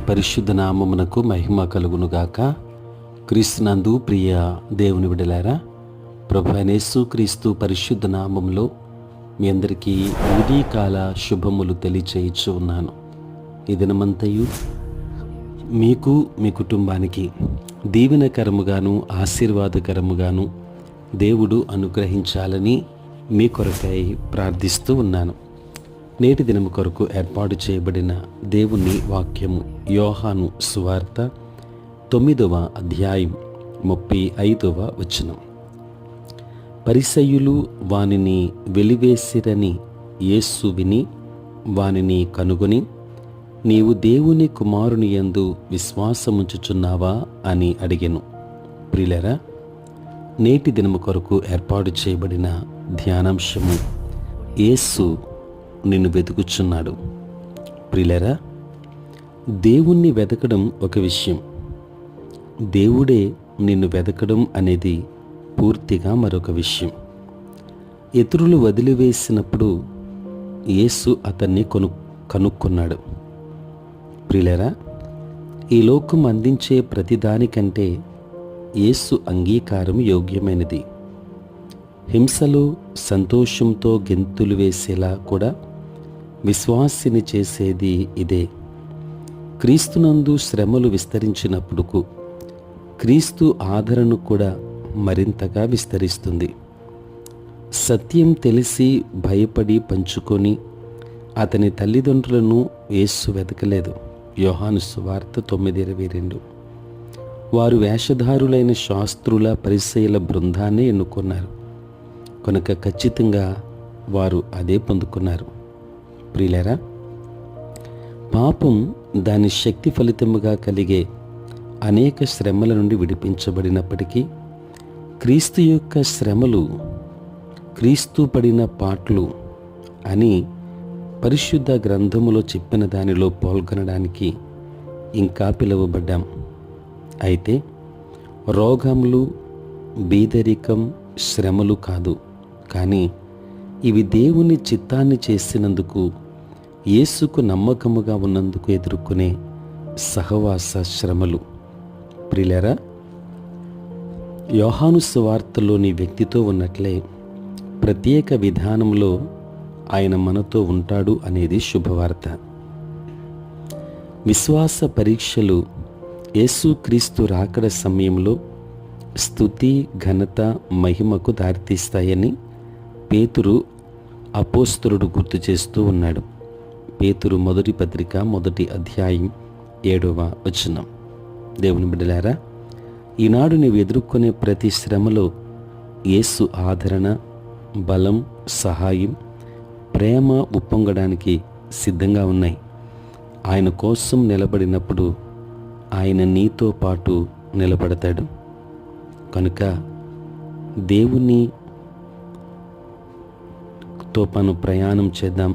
పరిశుద్ధ నామమునకు మహిమ కలుగునుగాక. క్రీస్తునందు ప్రియ దేవుని బిడ్డలారా, ప్రభువైన యేసుక్రీస్తు పరిశుద్ధ నామములో మీ అందరికీ ఉదయకాల శుభములు తెలియచేయచ్చు ఉన్నాను. ఈ దినమంతయు మీకు మీ కుటుంబానికి దీవెనకరముగాను ఆశీర్వాదకరముగాను దేవుడు అనుగ్రహించాలని మీ కొరకై ప్రార్థిస్తూ ఉన్నాను. నేటి దినము కొరకు ఏర్పాటు చేయబడిన దేవుని వాక్యము యోహాను సువార్త 9వ అధ్యాయం 35వ వచనం. పరిసయ్యులు వానిని వెలివేసిరని యేసు విని వానిని కనుగొని, నీవు దేవుని కుమారుని యందు విశ్వాసముంచుచున్నావా అని అడిగెను. ప్రియులారా, నేటి దినము కొరకు ఏర్పాటు చేయబడిన ధ్యానాంశము యేసు నిన్ను వెతుకుచున్నాడు. ప్రియులారా, దేవుణ్ణి వెతకడం ఒక విషయం, దేవుడే నిన్ను వెతకడం అనేది పూర్తిగా మరొక విషయం. ఇతరులు వదిలివేసినప్పుడు యేసు అతన్ని కనుక్కున్నాడు. ప్రియులారా, ఈ లోకం అందించే ప్రతిదానికంటే యేసు అంగీకారం యోగ్యమైనది. హింసలో సంతోషంతో గెంతులు వేసేలా కూడా విశ్వాసిని చేసేది ఇదే. క్రీస్తునందు శ్రమలు విస్తరించినప్పుడు క్రీస్తు ఆదరణ కూడా మరింతగా విస్తరిస్తుంది. సత్యం తెలిసి భయపడి పంచుకొని అతని తల్లిదండ్రులను యేసు వెతకలేదు. యోహాను సువార్త 9:22. వారు వేషధారులైన శాస్త్రుల పరిసయ్యుల బృందాన్ని ఎన్నుకున్నారు కనుక ఖచ్చితంగా వారు అదే పొందుకున్నారు. ప్రియులారా, పాపం దాని శక్తి ఫలితముగా కలిగే అనేక శ్రమల నుండి విడిపించబడినప్పటికీ క్రీస్తు యొక్క శ్రమలు క్రీస్తు పడిన పాటలు అని పరిశుద్ధ గ్రంథములో చెప్పిన దానిలో పాల్గొనడానికి ఇంకా పిలువబడ్డాం. అయితే రోగములు, బీదరికం, శ్రమలు కాదు, కానీ ఇవి దేవుని చిత్తాన్ని చేసినందుకు, యేసుకు నమ్మకముగా ఉన్నందుకు ఎదుర్కొనే సహవాస శ్రమలు. ప్రియులారా, యోహాను సువార్తలోని వ్యక్తితో ఉన్నట్లే ప్రత్యేక విధానంలో ఆయన మనతో ఉంటాడు అనేది శుభవార్త. విశ్వాస పరీక్షలు యేసుక్రీస్తు రాకడ సమయంలో స్తుతి, ఘనత, మహిమకు దారితీస్తాయని పేతురు అపోస్తలుడు గుర్తు చేస్తూ ఉన్నాడు. పేతురు మొదటి పత్రిక 1వ అధ్యాయం 7వ వచనం. దేవుని బిడ్డలారా, ఈనాడు నీవు ఎదుర్కొనే ప్రతి శ్రమలో యేసు ఆదరణ, బలం, సహాయం, ప్రేమ ఉప్పొంగడానికి సిద్ధంగా ఉన్నాయి. ఆయన కోసం నిలబడినప్పుడు ఆయన నీతో పాటు నిలబడతాడు. కనుక దేవుని తో మనం ప్రయాణం చేద్దాం,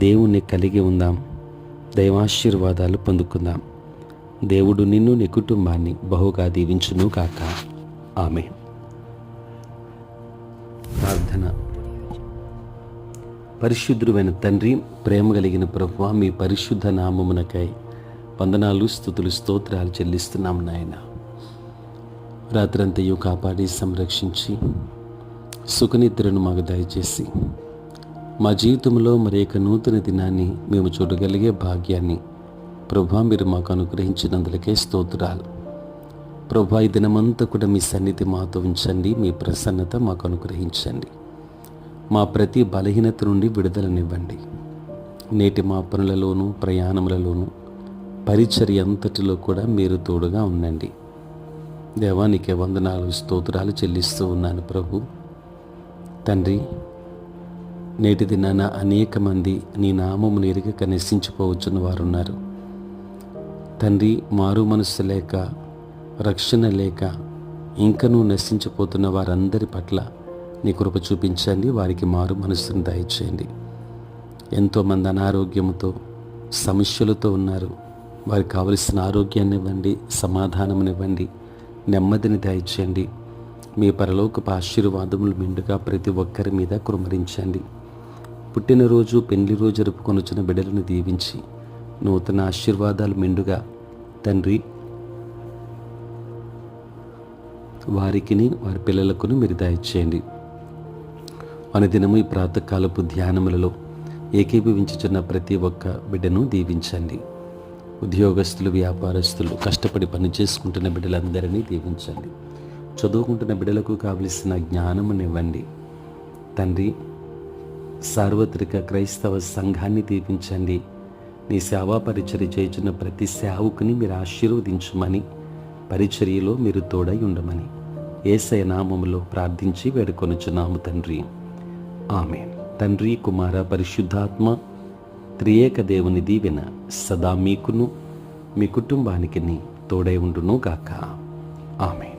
దేవుణ్ణి కలిగి ఉందాం, దైవాశీర్వాదాలు పొందుకుందాం. దేవుడు నిన్ను, నీ కుటుంబాన్ని బహుగా దీవించును కాక. ఆమేన్. ప్రార్థన. పరిశుద్ధుడైన తండ్రి, ప్రేమ కలిగిన ప్రభువా, మీ పరిశుద్ధ నామమునకై వందనాలు, స్తుతులు, స్తోత్రాలు చెల్లిస్తున్నాం నాయన. రాత్రంతయు కాపాడి సంరక్షించి సుఖనిద్రను మాకు దయచేసి మా జీవితంలో మరొక నూతన దినాన్ని మేము చూడగలిగే భాగ్యాన్ని ప్రభువా మీరు మాకు అనుగ్రహించినందులకే స్తోత్రాలు. ప్రభువా, ఈ దినమంతా కూడా మీ సన్నిధి మాతో ఉంచండి, మీ ప్రసన్నత మాకు అనుగ్రహించండి. మా ప్రతి బలహీనత నుండి విడుదలనివ్వండి. నేటి మా పనులలోనూ, ప్రయాణములలోనూ, పరిచర్య అంతటిలో కూడా మీరు తోడుగా ఉండండి. దేవానికే వందనాలు, స్తోత్రాలు చెల్లిస్తూ ఉన్నాను ప్రభు. తండ్రి, నేటి దినాన అనేక మంది నీ నామమును ఎరుగక నశించిపోవచ్చున్న వారున్నారు. తండ్రి, మారు మనస్సు లేక, రక్షణ లేక ఇంకనూ నశించిపోతున్న వారందరి పట్ల నీ కృప చూపించండి. వారికి మారు మనస్సును దయచేయండి. ఎంతోమంది అనారోగ్యంతో, సమస్యలతో ఉన్నారు. వారికి కావలసిన ఆరోగ్యాన్ని ఇవ్వండి, సమాధానమునివ్వండి, నెమ్మదిని దయచేయండి. మీ పరలోకపు ఆశీర్వాదములు మెండుగా ప్రతి ఒక్కరి మీద కుమ్మరించండి. పుట్టినరోజు, పెళ్లి రోజు జరుపుకొనుచున్న బిడ్డలను దీవించి నూతన ఆశీర్వాదాలు మెండుగా తండ్రి వారికిని వారి పిల్లలకును మీరు దయచేయండి. అనుదినము ఈ ప్రాతకాలపు ధ్యానములలో ఏకీభవించుచున్న ప్రతి ఒక్క బిడ్డను దీవించండి. ఉద్యోగస్తులు, వ్యాపారస్తులు, కష్టపడి పని చేసుకుంటున్న బిడ్డలందరినీ దీవించండి. చదువుకుంటున్న బిడ్డలకు కావలసిన జ్ఞానమునివ్వండి తండ్రి. సార్వత్రిక క్రైస్తవ సంఘాన్ని దీవించండి. నీ సేవా పరిచర్య చేయుచున్న ప్రతి సేవకుని మీరు ఆశీర్వదించమని, పరిచర్యలో మీరు తోడై ఉండమని యేసయ్య నామములో ప్రార్థించి వేడుకొనుచున్నాము తండ్రి. ఆమేన్. తండ్రి, కుమార, పరిశుద్ధాత్మ త్రియేక దేవుని దీవెన సదా మీకును మీ కుటుంబానికి తోడై ఉండును గాక. ఆమేన్.